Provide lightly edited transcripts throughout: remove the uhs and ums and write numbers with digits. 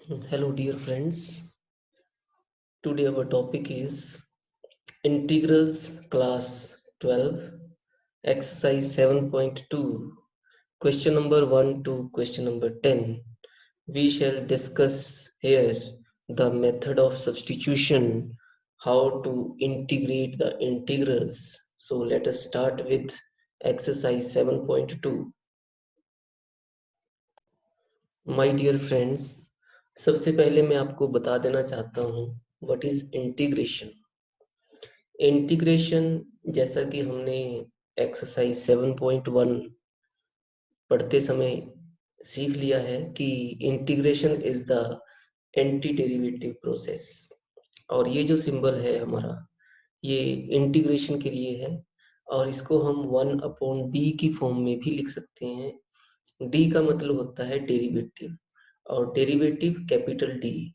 Hello, dear friends. Today our topic is Integrals Class 12, Exercise 7.2, question number 1 to question number 10. We shall discuss here the method of substitution, how to integrate the integrals. So let us start with exercise 7.2. My dear friends, सबसे पहले मैं आपको बता देना चाहता हूँ what is integration. Integration जैसा कि हमने एक्सरसाइज 7.1 पढ़ते समय सीख लिया है कि integration is the anti derivative process. और ये जो सिंबल है हमारा, ये इंटीग्रेशन के लिए है और इसको हम 1/d की फॉर्म में भी लिख सकते हैं। डी का मतलब होता है डेरिवेटिव और डेरिवेटिव कैपिटल डी,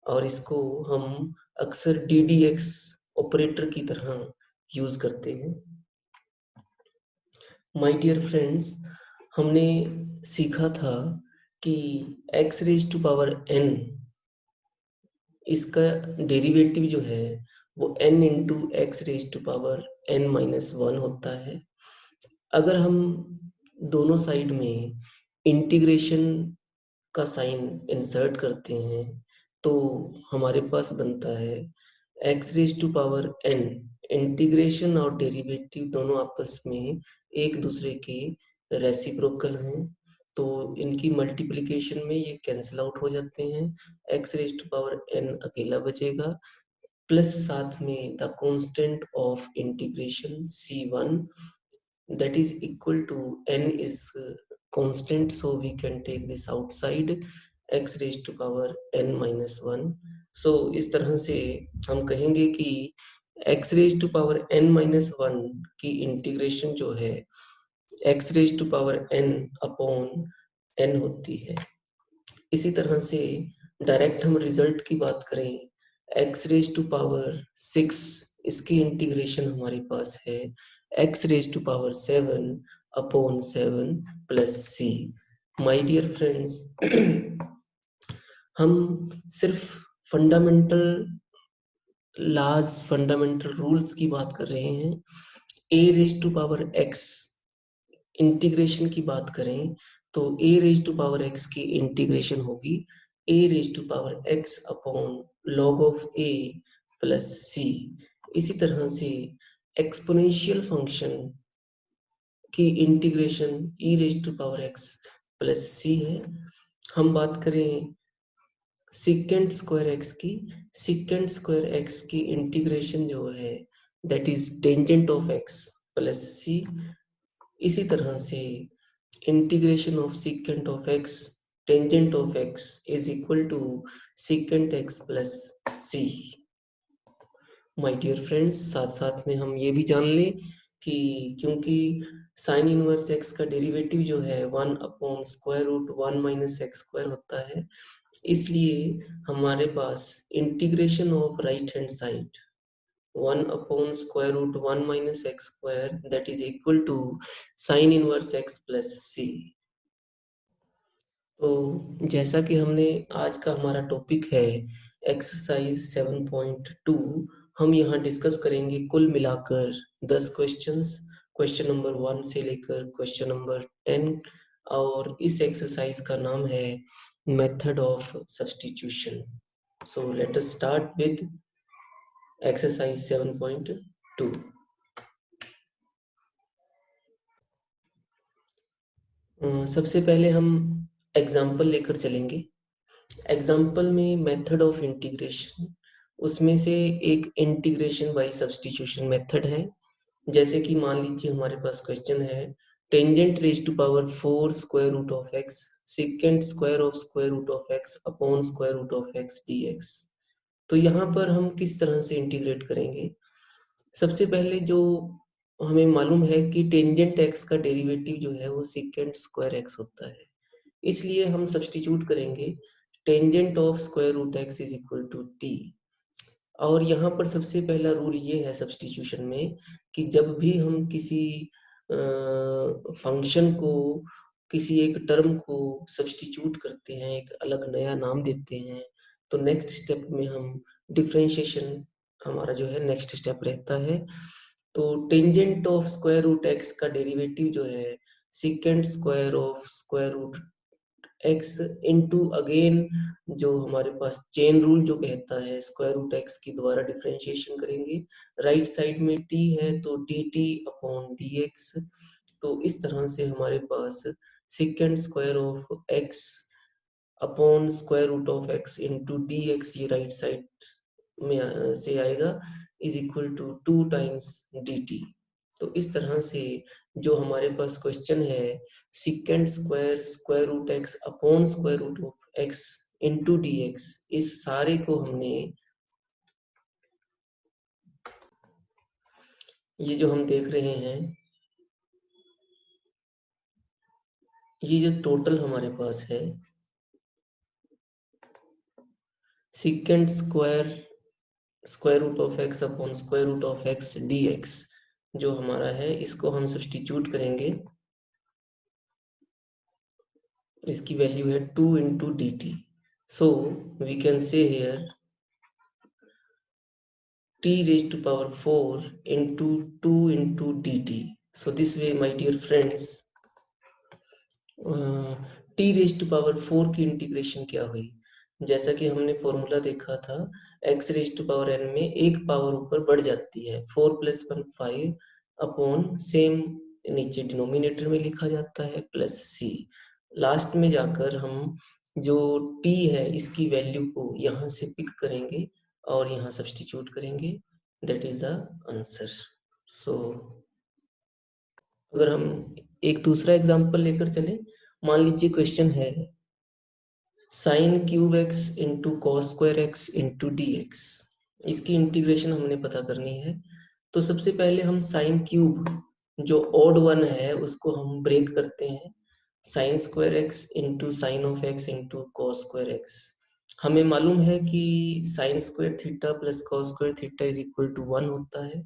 और इसको हम अक्सर डी डी एक्स ऑपरेटर की तरह यूज करते हैं। माय डियर फ्रेंड्स, हमने सीखा था कि x raise to power n, इसका डेरिवेटिव जो है वो n into x raise to power n minus 1 होता है। अगर हम दोनों साइड में इंटीग्रेशन का साइन इंसर्ट करते हैं तो हमारे पास बनता है x raise to power n। Integration और डेरिवेटिव दोनों आपस में एक दूसरे के रेसिप्रोकल हैं, तो इनकी मल्टीप्लिकेशन में ये कैंसिल आउट हो जाते हैं। x raise to power n अकेला बचेगा, प्लस साथ में the constant of integration c1 that is equal to n is constant, so we can take this outside x raised to power n minus 1. so इस तरह से हम कहेंगे कि x raised to power n minus 1 की integration जो है x raised to power n upon n होती है। इसी तरह से डायरेक्ट हम रिजल्ट की बात करें, x रेज टू पावर 6, इसकी इंटीग्रेशन हमारे पास है x raise to power 7 upon 7 plus c। My dear friends, हम सिर्फ फंडामेंटल लॉज, फंडामेंटल रूल्स की बात कर रहे हैं। a raise to power x integration की बात करें तो a raise to power x की इंटीग्रेशन होगी a raise to power x upon log of a plus c। इसी तरह से एक्सपोनेंशियल फंक्शन की integration e raise to power x plus c है। हम बात करें सिकेंड स्क्वायर x की, सिकेंड स्क्वायर x की इंटीग्रेशन जो है that is tangent of x plus c। इसी तरह से integration of secant of x tangent of x is equal to secant x plus c। My dear friends, साथ साथ में हम ये भी जान लें कि क्योंकि साइन इनवर्स x का डेरिवेटिव जो है 1 upon square root 1 minus x square होता है, इसलिए हमारे पास integration of right hand side 1 upon square root 1 minus x square that is equal to sin inverse x plus c। तो जैसा कि हमने आज का हमारा टॉपिक है एक्सरसाइज 7.2, हम यहाँ डिस्कस करेंगे कुल मिलाकर 10 क्वेश्चंस, क्वेश्चन नंबर 1 से लेकर क्वेश्चन नंबर 10, और इस एक्सरसाइज का नाम है method of substitution. So let us start with exercise 7.2। सबसे पहले हम एग्जाम्पल लेकर चलेंगे। एग्जाम्पल में मेथड ऑफ इंटीग्रेशन, उसमें से एक इंटीग्रेशन बाय सब्स्टिट्यूशन मेथड है। जैसे कि मान लीजिए हमारे पास क्वेश्चन है tangent raise to power 4 square root of x secant square of square root of x upon square root of x dx। तो यहाँ पर हम किस तरह से इंटीग्रेट करेंगे? सबसे पहले जो हमें मालूम है कि टेंजेंट एक्स का डेरिवेटिव जो है वो सेकेंड स्क्वायर एक्स होता है, इसलिए हम सब्स्टिट्यूट करेंगे tangent of square root x is equal to t. और यहाँ पर सबसे पहला रूल ये है सब्स्टिट्यूशन में कि जब भी हम किसी फंक्शन को किसी एक टर्म को सब्स्टिट्यूट करते हैं, एक अलग नया नाम देते हैं, तो नेक्स्ट स्टेप में हम डिफरेंशिएशन हमारा जो है नेक्स्ट स्टेप रहता है। तो tangent of square root x का डेरिवेटिव जो है secant square of square root x into again जो हमारे पास चेन रूल जो कहता है स्क्वायर रूट एक्स की द्वारा डिफरेंशिएशन करेंगे। राइट साइड में t है तो dt अपॉन dx। तो इस तरह से हमारे पास second square of x upon square root of x into d x ये राइट साइड में से आएगा is equal to 2 times d t. तो इस तरह से जो हमारे पास क्वेश्चन है second square square root x upon square root of x into d x, इस सारे को हमने ये जो हम देख रहे हैं ये जो टोटल हमारे पास है second square square root of x upon square root of x d x जो हमारा है इसको हम सब्स्टिट्यूट करेंगे। इसकी वैल्यू है 2 into d t. So we can say here t raised to power 4 into 2 into dt. So this way my dear friends t raised to power 4 की integration क्या हुई, जैसा कि हमने फॉर्मूला देखा था x raised to power n में एक पावर ऊपर बढ़ जाती है 4 + 1 5 अपॉन सेम नीचे डिनोमिनेटर में लिखा जाता है प्लस c। लास्ट में जाकर हम जो t है इसकी वैल्यू को यहाँ से पिक करेंगे और यहाँ सब्स्टिट्यूट करेंगे, दैट इज द आंसर। सो अगर हम एक दूसरा एग्जांपल लेकर चले, मान लीजिए क्वेश्चन है sine cube x into cos square x into d x, इसकी इंटीग्रेशन हमने पता करनी है। तो सबसे पहले हम साइन क्यूब जो ऑड वन है उसको हम ब्रेक करते हैं, sine square x into sine of x into cos square x. हमें मालूम है कि sine square theta plus cos square theta is equal to 1 होता है।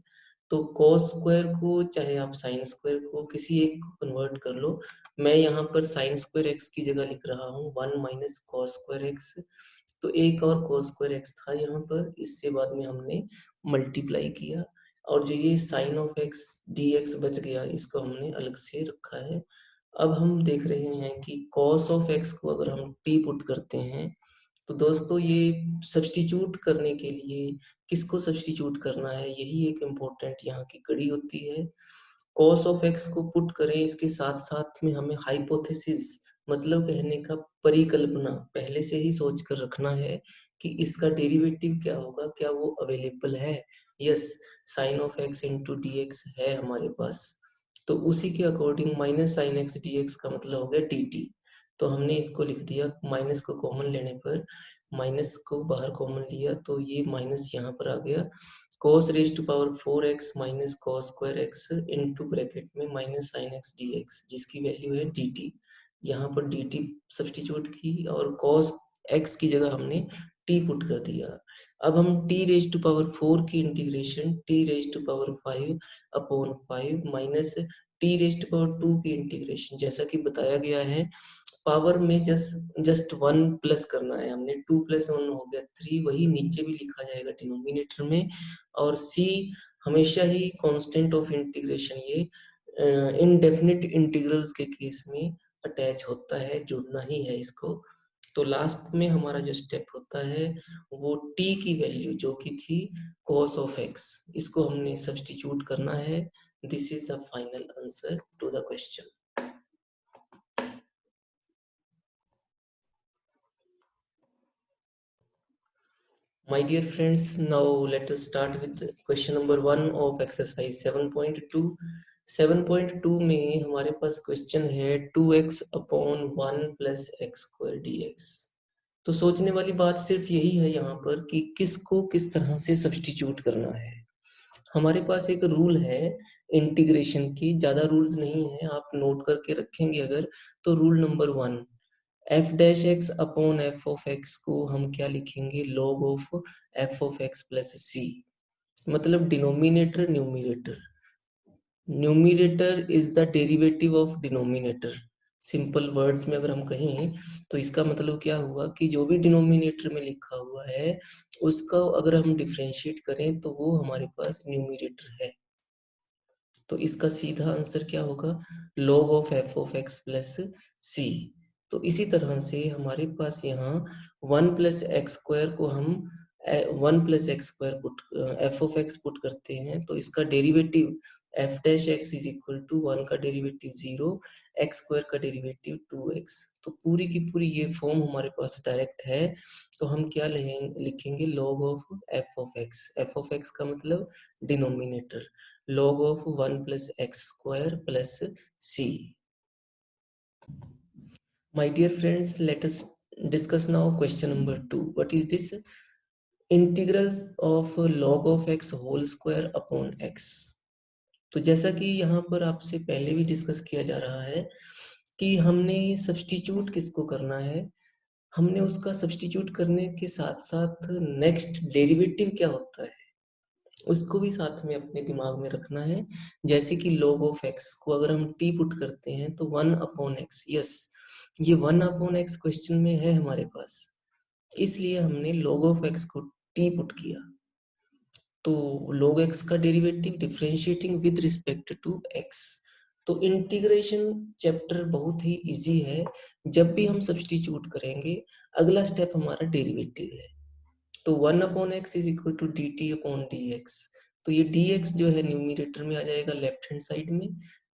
तो कॉस स्क्वायर को चाहे आप साइन स्क्वायर को किसी एक को कन्वर्ट कर लो। मैं यहाँ पर साइन स्क्वायर एक्स की जगह लिख रहा हूँ 1 माइनस कॉस स्क्वायर एक्स। तो एक और कॉस स्क्वायर एक्स था यहाँ पर, इससे बाद में हमने मल्टीप्लाई किया और जो ये sine of x d x बच गया इसको हमने अलग से रखा है। अब हम देख रहे हैं कि कॉस ऑफ एक्स को अगर हम टी पुट करते हैं तो दोस्तों ये सब्स्टिट्यूट करने के लिए किसको सब्स्टिट्यूट करना है यही एक इम्पोर्टेंट यहाँ की कड़ी होती है। कॉस ऑफ एक्स को पुट करें, इसके साथ साथ में हमें हाइपोथेसिस मतलब कहने का परिकल्पना पहले से ही सोच कर रखना है कि इसका डेरिवेटिव क्या होगा, क्या वो अवेलेबल है। Yes, sine of x into d x है हमारे पास, तो उसी के according minus sine x d x का मतलब हो गया डी टी। तो हमने इसको लिख दिया, माइनस को कॉमन लेने पर माइनस को बाहर कॉमन लिया तो ये माइनस यहाँ पर आ गया। cos raise to power 4x minus cos square x into bracket में minus sine x d x जिसकी वैल्यू है डी टी। यहाँ पर डी टी सब्सटीट्यूट की और cos x की जगह हमने t पुट कर दिया। अब हम t रेज टू पावर 4 की integration t raise to power 5 upon 5 minus t raise to power 2 की इंटीग्रेशन जैसा कि बताया गया है पावर में जस्ट 1 प्लस करना है हमने, 2 + 1 हो गया 3, वही नीचे भी लिखा जाएगा डिनोमिनेटर में। और c हमेशा ही कांस्टेंट ऑफ इंटीग्रेशन ये इनडेफिनिट इंटीग्रल्स के केस में अटैच होता है, जुड़ना ही है इसको। तो लास्ट में हमारा जो स्टेप होता है वो t की वैल्यू जो कि थी cos ऑफ x, इसको हमने सब्स्टिट्यूट करना है। This is the final answer to the question. My dear friends, now let us start with question number 1 of exercise 7.2. 7.2 में हमारे पास क्वेश्चन है 2x upon 1 plus x square D x. तो सोचने वाली बात सिर्फ यही है यहाँ पर कि किसको किस तरह से सब्स्टिट्यूट करना है। हमारे पास एक रूल है इंटीग्रेशन की, ज़्यादा रूल्स नहीं है, आप नोट करके रखेंगे अगर तो rule number 1 f dash x upon f of x को हम क्या लिखेंगे log of f of x plus c. मतलब denominator numerator, numerator is the derivative of denominator. Simple words में अगर हम कहें तो इसका मतलब क्या हुआ कि जो भी डिनोमिनेटर में लिखा हुआ है उसका अगर हम डिफरेंशिएट करें तो वो हमारे पास न्यूमरेटर है। तो इसका सीधा आंसर क्या होगा, log of f of x plus c. तो इसी तरह से हमारे पास यहाँ 1 + x² को हम 1 + x² put f of x put करते हैं तो इसका derivative f dash x is equal to 1 का डेरिवेटिव 0, x² का डेरिवेटिव 2x। तो पूरी की पूरी ये फॉर्म हमारे पास डायरेक्ट है। तो हम क्या लिखेंगे log of f of x. F of x का मतलब denominator, log of 1 + x² plus c. My dear friends, let us discuss now question number 2. What is this? Integrals of log of x whole square upon x. तो जैसा कि यहाँ पर आपसे पहले भी डिस्कस किया जा रहा है कि हमने सब्स्टिट्यूट किसको करना है, हमने उसका सब्स्टिट्यूट करने के साथ साथ नेक्स्ट डेरिवेटिव क्या होता है उसको भी साथ में अपने दिमाग में रखना है। जैसे कि log ऑफ x को अगर हम t पुट करते हैं तो 1/x, यस ये 1/x क्वेश्चन में है हमारे पास, इसलिए हमने log ऑफ x को t पुट किया। तो log x का derivative differentiating with respect to x। तो इंटीग्रेशन चैप्टर बहुत ही इजी है। जब भी हम सब्स्टिट्यूट करेंगे अगला स्टेप हमारा डेरिवेटिव है। तो 1/x is equal to dt/dx। तो ये dx जो है न्यूमरेटर में आ जाएगा लेफ्ट हैंड साइड में,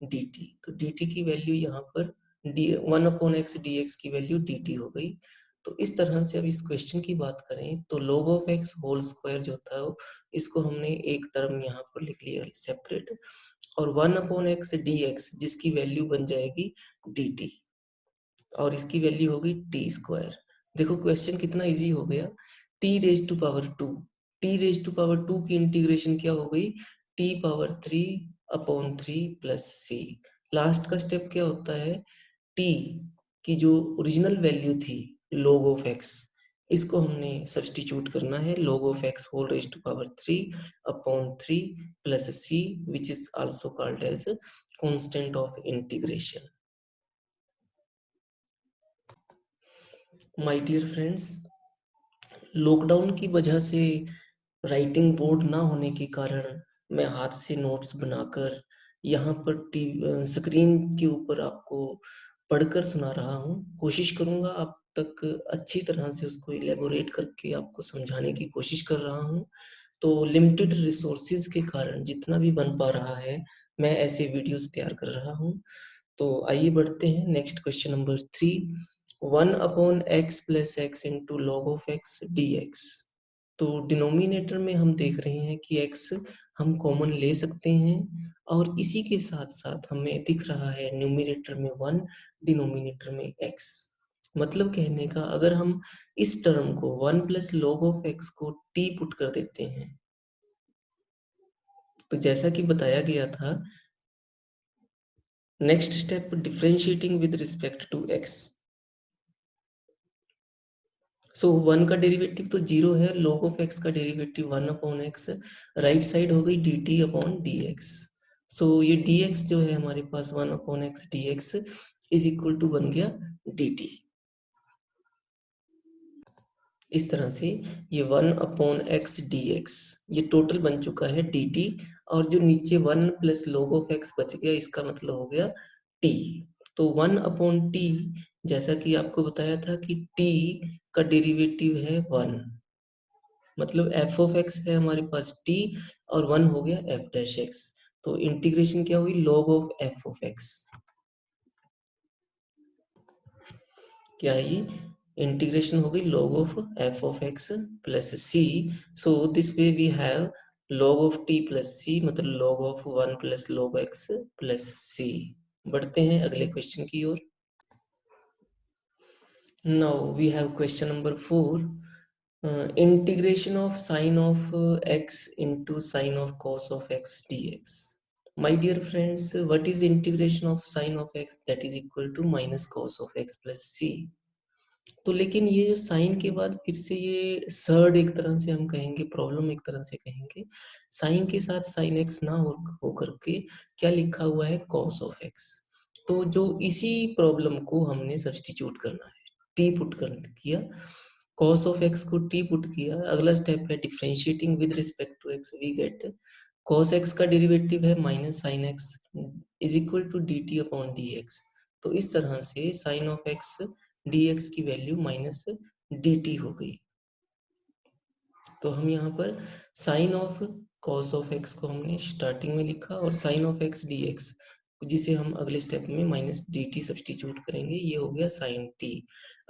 dt। तो dt की वैल्यू यहाँ पर 1/x dx की वैल्यू dt हो गई। तो इस तरह से अब इस क्वेश्चन की बात करें तो log of x whole square जो था इसको हमने एक टर्म यहाँ पर लिख लिया सेपरेट, और 1/x dx जिसकी वैल्यू बन जाएगी dt, और इसकी वैल्यू होगी t²। देखो क्वेश्चन कितना इजी हो गया। t⁻², t⁻² की इंटीग्रेशन क्या हो गई, t⁻3/3 प्लस c। लास्ट का स्टेप क्या होता है, t की जो ओरिजिनल वैल्यू थी log ऑफ x, इसको हमने सब्स्टिट्यूट करना है log of x whole raise to power 3/3 plus c which is also called as constant of integration. My dear friends, lockdown की वजह से राइटिंग बोर्ड ना होने के कारण मैं हाथ से नोट्स बनाकर यहाँ पर स्क्रीन के ऊपर आपको पढ़कर सुना रहा हूँ। कोशिश करूँगा आप तक अच्छी तरह से उसको इलेबोरेट करके आपको समझाने की कोशिश कर रहा हूँ। तो लिमिटेड रिसोर्सेज के कारण जितना भी बन पा रहा है मैं ऐसे वीडियोस तैयार कर रहा हूँ। तो आइए बढ़ते हैं next question number 3। 1/x plus x into log of x d x. तो डिनोमिनेटर में हम देख रहे हैं कि x हम कॉमन ले सकते हैं, और इसी के साथ साथ हमें दिख रहा है न्यूमरेटर में 1, डिनोमिनेटर में x। मतलब कहने का अगर हम इस टर्म को 1 + log ऑफ x को t पुट कर देते हैं तो जैसा कि बताया गया था next step differentiating with respect to x। So 1 का डेरिवेटिव तो 0 है, log ऑफ x का डेरिवेटिव 1/x, राइट साइड हो गई dt/dx। सो ये dx जो है हमारे पास 1/x dx is equal to बन गया dt। इस तरह से ये 1/x dx ये टोटल बन चुका है dt, और जो नीचे 1 + log ऑफ x बच गया इसका मतलब हो गया t। तो 1/t जैसा कि आपको बताया था कि t का डेरिवेटिव है 1, मतलब एफ ऑफ एक्स है हमारे पास t और 1 हो गया एफ डैश एक्स। तो इंटीग्रेशन क्या हुई, log of f of x. क्या है ये, इंटीग्रेशन हो गई log of f of x plus c. So this way we have log of t plus c, मतलब log of 1 + log x plus c. बढ़ते हैं अगले क्वेश्चन की ओर। Now we have question number 4। integration of sine of x into sine of cos of x dx. My dear friends, what is integration of sine of x, that is equal to minus cos of x plus c। तो लेकिन ये जो sign के बाद फिर से ये surd एक तरह से हम कहेंगे प्रॉब्लम, एक तरह से कहेंगे साइन के साथ साइन एक्स ना हो करके क्या लिखा हुआ है cos ऑफ एक्स। तो जो इसी प्रॉब्लम को हमने सब्स्टिट्यूट करना है, टी पुट कर किया, cos ऑफ x को t पुट किया, अगला स्टेप है differentiating with respect to x, we get cos x का डेरिवेटिव है minus sine x is equal to dt upon dx। तो इस तरह से साइन ऑफ x dx की वैल्यू माइनस dt हो गई। तो हम यहाँ पर sine of cos of x को हमने स्टार्टिंग में लिखा और साइन ऑफ x dx, जिसे हम अगले स्टेप में माइनस dt सब्स्टिट्यूट करेंगे, ये हो गया साइन t।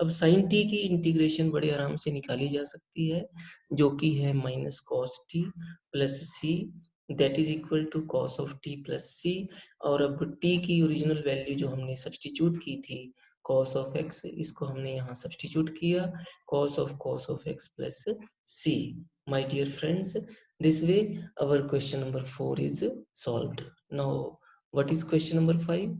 अब साइन t की इंटीग्रेशन बड़े आराम से निकाली जा सकती है, जो कि है minus cos t plus c that is equal to cos of t plus c। और अब t की ओरिजिनल वैल्यू जो हमने सब्स्टिट्यूट की थी cos ऑफ x, इसको हमने यहाँ सब्स्टिट्यूट किया cos of x plus c। My dear friends, this way our question number 4 is solved. Now what is question number 5?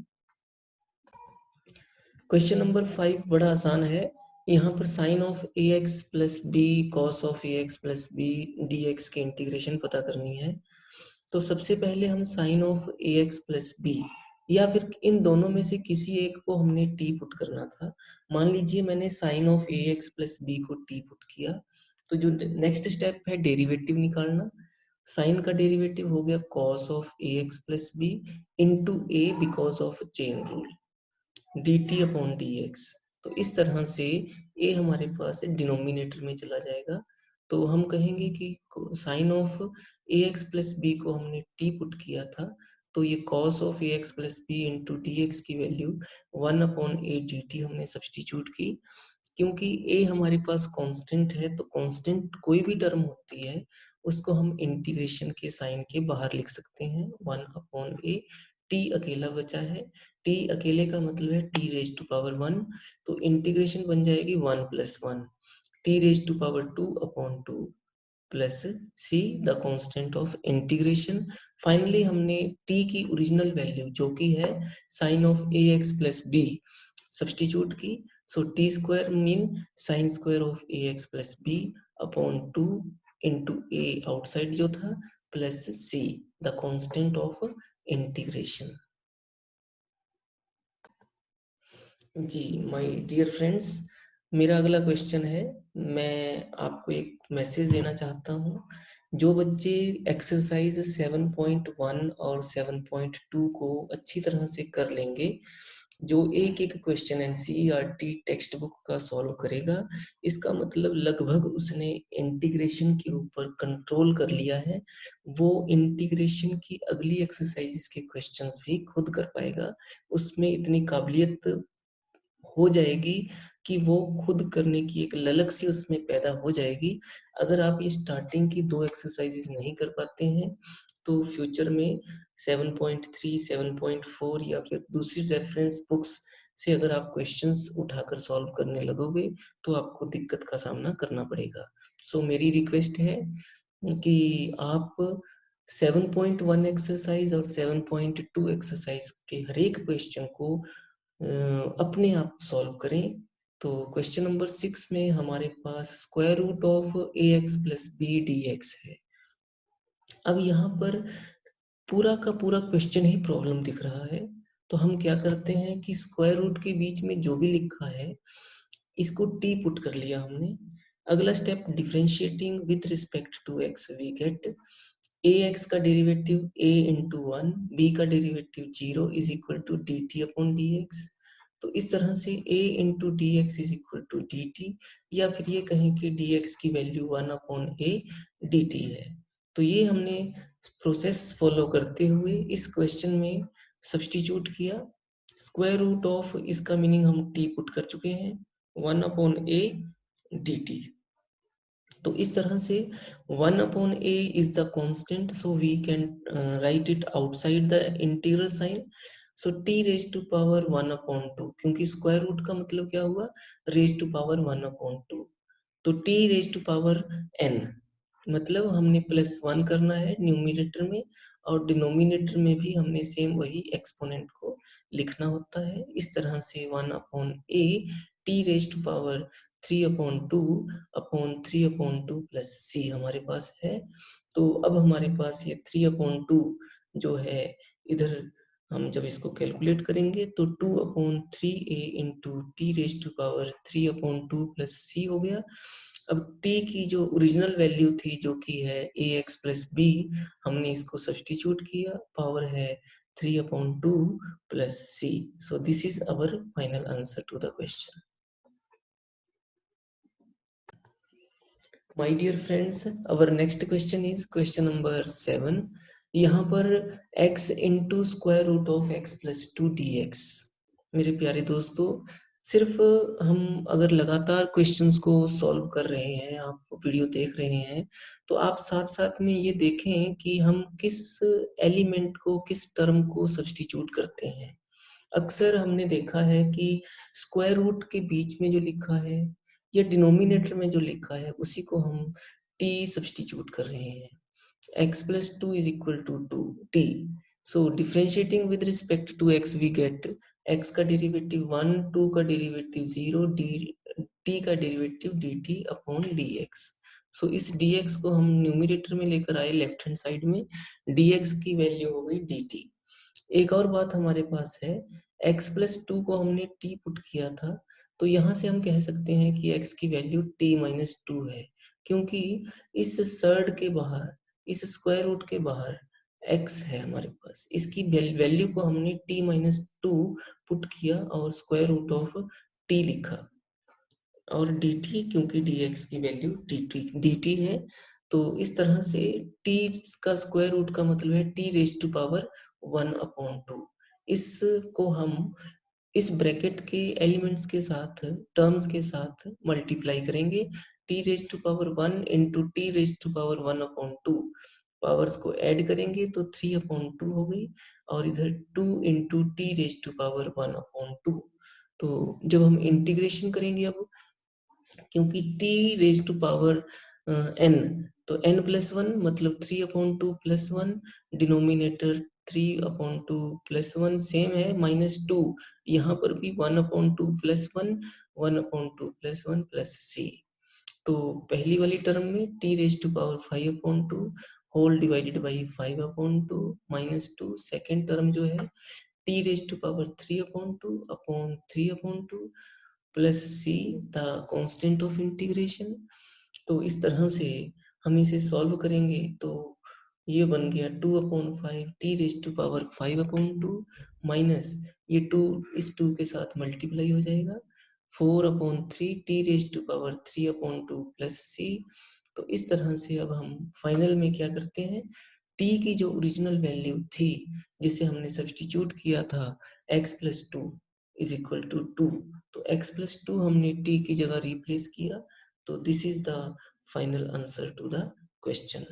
Question number 5 बड़ा आसान है। यहाँ पर sine of a x plus b cos of a x plus b d x की integration पता करनी है। तो सबसे पहले हम sine of a x plus b, या फिर इन दोनों में से किसी एक को हमने टी पुट करना था। मान लीजिए मैंने sine of a x plus b को टी पुट किया, तो जो नेक्स्ट स्टेप है डेरिवेटिव निकालना। साइन का डेरिवेटिव हो गया cos of a x plus b into a because of chain rule dt upon dx। तो इस तरह से a हमारे पास डिनोमिनेटर में चला जाएगा। तो हम कहेंगे कि sine of a x plus b को हमने t पुट किया था, तो ये cos of a x plus b into d x की value 1 upon a d t हमने सब्स्टिट्यूट की। क्योंकि a हमारे पास कांस्टेंट है, तो कांस्टेंट कोई भी टर्म होती है उसको हम इंटीग्रेशन के साइन के बाहर लिख सकते हैं, 1 अपॉन ए। t अकेला बचा है, t अकेले का मतलब है t रेज टू पावर 1, तो इंटीग्रेशन बन जाएगी 1 plus 1 t raise to power 2 upon 2 plus c the constant of integration. Finally हमने t की ओरिजिनल वैल्यू जो कि है sine of a x plus b substitute की। So t square mean sine square of a x plus b upon 2 into a outside जो था plus c the constant of integration. जी my dear friends, मेरा अगला question है। मैं आपको एक मैसेज देना चाहता हूँ। जो बच्चे एक्सरसाइज 7.1 और 7.2 को अच्छी तरह से कर लेंगे, जो एक एक क्वेश्चन एनसीईआरटी टेक्स्ट बुक का सॉल्व करेगा, इसका मतलब लगभग उसने इंटीग्रेशन के ऊपर कंट्रोल कर लिया है। वो इंटीग्रेशन की अगली एक्सरसाइजेस के क्वेश्चंस भी खुद कर पाएगा। उसमें इतनी काबिलियत हो जाएगी कि वो खुद करने की एक ललक से उसमें पैदा हो जाएगी। अगर आप ये स्टार्टिंग की 2 एक्सरसाइजेस नहीं कर पाते हैं, तो फ्यूचर में 7.3, 7.4 या फिर दूसरी रेफरेंस बुक्स से अगर आप क्वेश्चंस उठाकर सॉल्व करने लगोगे, तो आपको दिक्कत का सामना करना पड़ेगा। सो मेरी रिक्वेस्ट है कि आप 7.1 एक्सरसाइज और 7.2 एक्सरसाइज के हर एक क्वेश्चन को अपने आप सॉल्व करें। तो क्वेश्चन नंबर 6 में हमारे पास square root of a x plus b d x है। अब यहाँ पर पूरा का पूरा क्वेश्चन ही प्रॉब्लम दिख रहा है, तो हम क्या करते हैं कि स्क्वायर रूट के बीच में जो भी लिखा है इसको टी पुट कर लिया हमने। अगला step differentiating with respect to x, we get a x का डेरिवेटिव a इंटू 1, बी का derivative 0 is equal to d t upon d x. तो इस तरह से a into d x is equal to d t, या फिर ये कहें कि डी एक्स की value 1 upon a d t है। तो ये हमने प्रोसेस फॉलो करते हुए इस क्वेश्चन में सब्स्टिट्यूट किया। स्क्वायर रूट ऑफ इसका मीनिंग हम t पुट कर चुके हैं, 1 अपॉन ए डी टी। तो इस तरह से 1 upon a is the constant, so we can write it outside the integral sign. So t raised to power 1 upon 2, क्योंकि स्क्वायर रूट का मतलब क्या हुआ, रेज टू पावर 1 upon 2। तो t raise to power n, मतलब हमने plus 1 करना है न्यूमिनेटर में, और डिनोमिनेटर में भी हमने सेम वही एक्सपोनेंट को लिखना होता है। इस तरह से 1 upon a t raise to power 3 upon 2 upon 3 upon 2 plus c हमारे पास है। तो अब हमारे पास ये 3 अपॉन 2 जो है इधर हम जब इसको कैलकुलेट करेंगे तो 2/3a into t raise to power 3/2 plus c हो गया। अब t की जो ओरिजिनल वैल्यू थी जो कि है ax प्लस बी, हमने इसको सब्स्टिट्यूट किया, पावर है 3/2 plus c. So this is our final answer to the question. My dear friends, our next question is question number 7. यहाँ पर x into square root of x plus 2 dx। मेरे प्यारे दोस्तों, सिर्फ हम अगर लगातार क्वेश्चंस को सॉल्व कर रहे हैं, आप वीडियो देख रहे हैं, तो आप साथ साथ में ये देखें कि हम किस एलिमेंट को, किस टर्म को सब्स्टिट्यूट करते हैं। अक्सर हमने देखा है कि स्क्वायर रूट के बीच में जो लिखा है या डिनोमिनेटर में जो लिखा है उसी को हम t सब्स्टिट्यूट कर रहे हैं। x plus 2 is equal to 2t. So differentiating with respect to x we get x का डेरिवेटिव 1, 2 का डेरिवेटिव 0, t का डेरिवेटिव dt अपॉन dx। सो इस dx को हम न्यूमरेटर में लेकर आए लेफ्ट हैंड साइड में, dx की वैल्यू हो गई dt। एक और बात हमारे पास है, x प्लस 2 को हमने t पुट किया था, तो यहाँ से हम कह सकते हैं कि x की वैल्यू t माइनस 2 है, क्योंकि इस सर्ड के बाहर, इस स्क्वायर रूट के बाहर x है हमारे पास, इसकी वैल्यू को हमने t माइनस 2 पुट किया और स्क्वायर रूट ऑफ t लिखा, और dt क्योंकि dx की वैल्यू dt है, तो इस तरह से t का स्क्वायर रूट का मतलब है t रेज टू पावर 1/2। इसको हम इस ब्रैकेट के एलिमेंट्स के साथ, टर्म्स के साथ मल्टीप्लाई करेंगे। t raise to power 1 into t raise to power 1/2, powers को ऐड करेंगे तो 3/2 हो गई, और इधर 2 into t raise to power 1/2। तो जब हम इंटीग्रेशन करेंगे अब, क्योंकि t raise to power n, तो n प्लस 1 मतलब 3/2 प्लस 1, डिनोमिनेटर 3/2 प्लस 1 सेम है, -2, यहाँ पर भी 1/2 प्लस 1, 1/2 प्लस 1 प्लस c। तो पहली वाली टर्म में t raise to power 5/2 whole divided by 5/2 -2, second term जो है t raise to power 3/2 upon 3/2 plus c the constant of integration. तो इस तरह से हम इसे सॉल्व करेंगे तो ये बन गया 2/5 t raise to power 5/2 minus ये 2 इस 2 के साथ मल्टीप्लाई हो जाएगा, 4/3 t raise to power 3/2 plus c. तो इस तरह से अब हम फाइनल में क्या करते हैं, t की जो ओरिजिनल वैल्यू थी जिसे हमने सब्स्टिट्यूट किया था x plus 2 is equal to 2, तो x प्लस 2 हमने t की जगह रिप्लेस किया, तो this is the final answer to the question.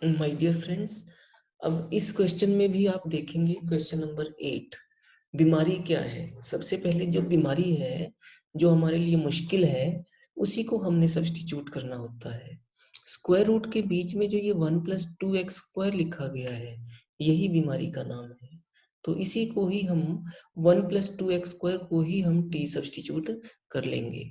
My dear friends, अब इस क्वेश्चन में भी आप देखेंगे क्वेश्चन नंबर 8, बीमारी क्या है। सबसे पहले जो बीमारी है, जो हमारे लिए मुश्किल है, उसी को हमने सब्स्टिट्यूट करना होता है। स्क्वायर रूट के बीच में जो ये 1 प्लस 2x² लिखा गया है, यही बीमारी का नाम है। तो इसी को ही हम 1 प्लस 2x² को ही हम t सब्स्टिट्यूट कर लेंगे।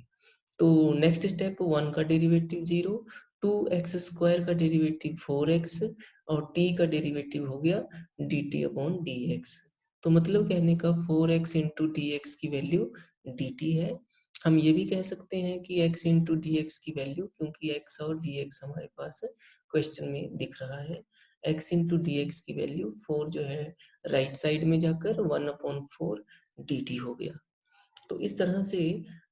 तो नेक्स्ट स्टेप, 1 का डेरिवेटिव 0, 2x² का डेरिवेटिव 4x, और t का डेरिवेटिव हो गया dt अपॉन dx। तो मतलब कहने का 4x इंटू dx की वैल्यू dt है। हम ये भी कह सकते हैं कि x इंटू dx की वैल्यू, क्योंकि x और dx हमारे पास क्वेश्चन में दिख रहा है, x इंटू dx की वैल्यू 4 जो है राइट साइड में जाकर 1/4 dt हो गया। तो इस तरह से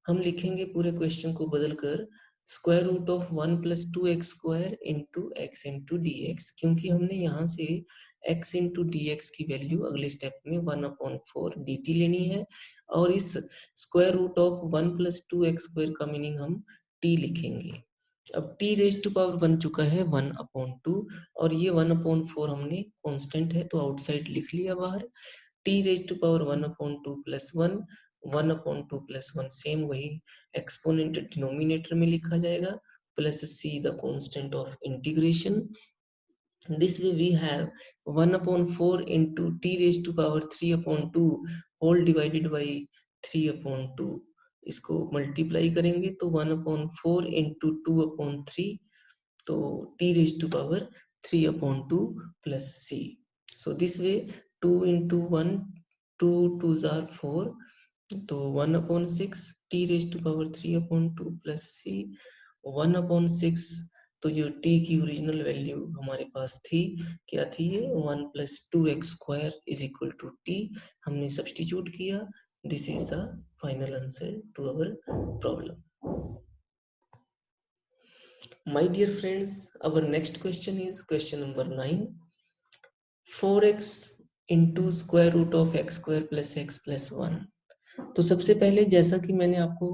हम लिखेंगे पूरे क्वेश्चन को बदलकर square root of 1 plus 2x² into x into d x, क्योंकि हमने यहाँ से x इंटू डी एक्स की वैल्यू अगले स्टेप में 1/4 dt लेनी है, और इस square root of 1 plus 2x² का मीनिंग हम t लिखेंगे। अब t रेज टू पावर बन चुका है 1/2, और ये 1/4 हमने कांस्टेंट है तो आउटसाइड लिख लिया बाहर, t raise to power 1/2 plus 1, 1/2 plus 1 same वही एक्सपोनेंट डिनोमिनेटर में लिखा जाएगा, plus c the constant of integration. This way we have 1/4 into t raise to power 3/2 whole divided by 3/2। इसको मल्टीप्लाई करेंगे तो 1/4 इंटू 2/3, तो t raise to power 3/2 plus c. So this way 2 into 1, 2 2s are 4, तो 1/6 t raised to power 3/2 plus c 1/6। तो जो t की original value हमारे पास थी, क्या थी ये 1 + 2x² is equal to t, हमने सब्स्टिट्यूट किया। This is the final answer to our problem. My dear friends, our next question is question number 9. 4x into square root of x² plus x plus 1. तो सबसे पहले, जैसा कि मैंने आपको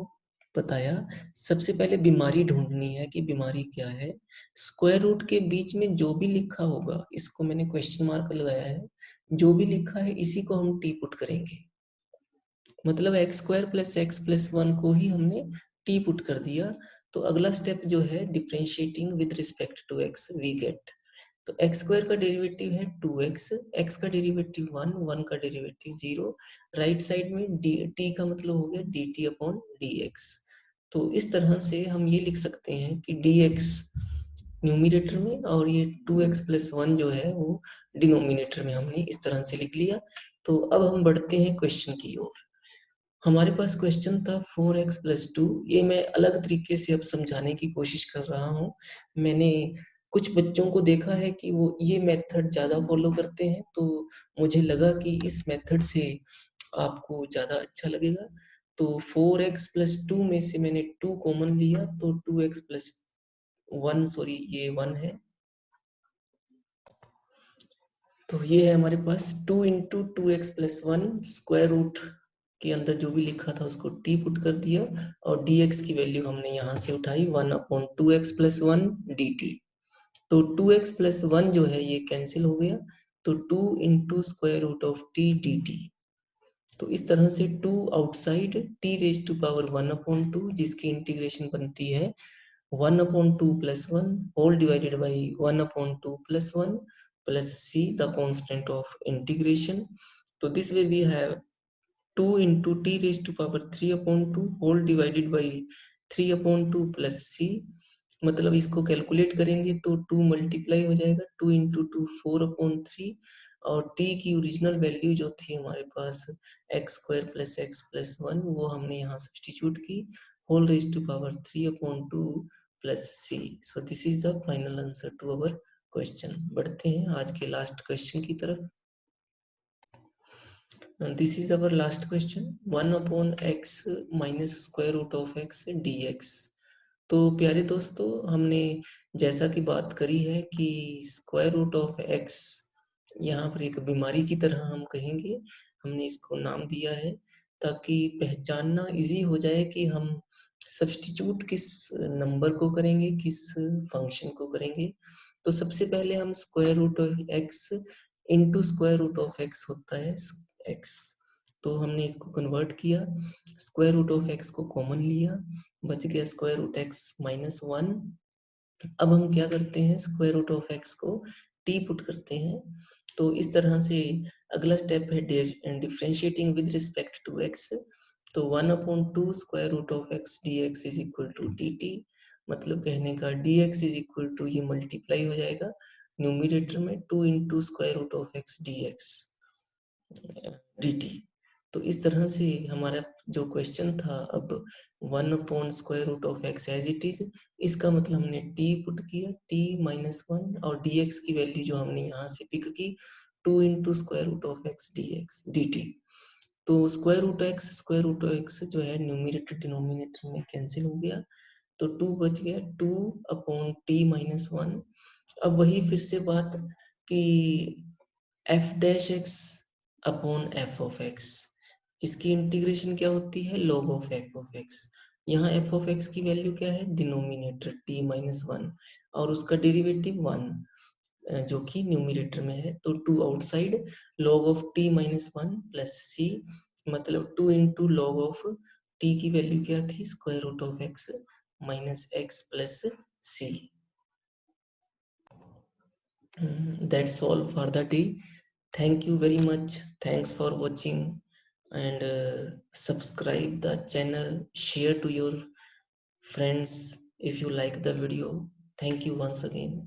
बताया, सबसे पहले बीमारी ढूंढनी है कि बीमारी क्या है। स्क्वायर रूट के बीच में जो भी लिखा होगा, इसको मैंने क्वेश्चन मार्क लगाया है, जो भी लिखा है इसी को हम टी पुट करेंगे। मतलब x² plus x plus 1 को ही हमने टी पुट कर दिया। तो अगला स्टेप जो है differentiating with respect to x we get. तो x² का डेरिवेटिव है 2x, x का डेरिवेटिव 1, 1 का डेरिवेटिव 0, राइट साइड में t का मतलब हो गया dt/dx। तो इस तरह से हम ये लिख सकते हैं कि dx न्यूमिनेटर में और ये 2x plus 1 जो है वो डिनोमिनेटर में हमने इस तरह से लिख लिया। तो अब हम बढ़ते हैं क्वेश्चन की ओर। हमारे पास क्वेश्चन था 4x plus 2। ये मैं अलग तरीके से अब समझाने की कोशिश कर रहा हूँ। मैंने कुछ बच्चों को देखा है कि वो ये मेथड ज़्यादा फॉलो करते हैं, तो मुझे लगा कि इस मेथड से आपको ज़्यादा अच्छा लगेगा। तो 4x plus 2 में से मैंने 2 कॉमन लिया, तो 2x plus 1, सॉरी ये 1 है। तो ये है हमारे पास 2 into 2x plus 1, square root के अंदर जो भी लिखा था उसको t पुट कर दिया, और dx की वैल्यू हमने यहाँ से उठाई 1/2x plus 1 dt। तो 2x plus 1 जो है ये कैंसिल हो गया, तो 2 into square root of t dt। तो इस तरह से 2 outside t raise to power 1/2, जिसकी इंटीग्रेशन बनती है 1/2 plus 1 whole divided by 1/2 plus 1 plus c, the constant of integration. So this way we have 2 into t raised to power 3/2 whole divided by 3/2 plus c। मतलब इसको calculate करेंगे तो 2 multiply हो जाएगा, 2 into 2 4/3, और t की ओरिजिनल वैल्यू जो थी हमारे पास x² plus x plus 1, वो हमने यहाँ सब्स्टिट्यूट की, whole raised to power 3/2 plus c। So this is the final answer to our question। बढ़ते हैं आज के लास्ट क्वेश्चन की तरफ। This is our last question, 1/x minus square root of x dx। तो प्यारे दोस्तों, हमने जैसा कि बात करी है कि स्क्वायर रूट ऑफ x यहाँ पर एक बीमारी की तरह हम कहेंगे, हमने इसको नाम दिया है ताकि पहचानना इजी हो जाए कि हम सब्स्टिट्यूट किस नंबर को करेंगे, किस फंक्शन को करेंगे। तो सबसे पहले हम square root of x into square root of x होता है x, तो हमने इसको कन्वर्ट किया, स्क्वायर रूट ऑफ x को कॉमन लिया, बच गया स्क्वायर रूट x माइनस 1। अब हम क्या करते हैं, स्क्वायर रूट ऑफ x को t पुट करते हैं। तो इस तरह से अगला स्टेप है differentiating with respect to x। तो 1/2 square root of x dx is equal to dt। मतलब कहने का dx इज इक्वल टू, ये मल्टीप्लाई हो जाएगा न्यूमिनेटर में 2 into square root of x dx dt। तो इस तरह से हमारा जो क्वेश्चन था, अब 1/, square root of x as it is, इसका मतलब हमने t पुट किया, t माइनस 1, और dx की वैल्यू जो हमने यहाँ से पिक की 2 into square root of x dx dt। तो स्क्वायर रूट x जो है न्यूमिनेटर डिनोमिनेटर में कैंसिल हो गया, तो 2 बच गया, 2/t माइनस 1। अब वही फिर से बात कि f' upon f of x, इसकी इंटीग्रेशन क्या होती है, log of f of x। यहाँ f ऑफ x की वैल्यू क्या है, डिनोमिनेटर t माइनस 1, और उसका डेरिवेटिव 1 जो कि न्यूमिनेटर में है, तो 2 outside log of t minus 1 plus c, मतलब 2 into log ऑफ t की वैल्यू क्या थी, square root of x minus x plus c। That's all for the day. Thank you very much. Thanks for watching, and subscribe the channel, share to your friends if you like the video. Thank you once again.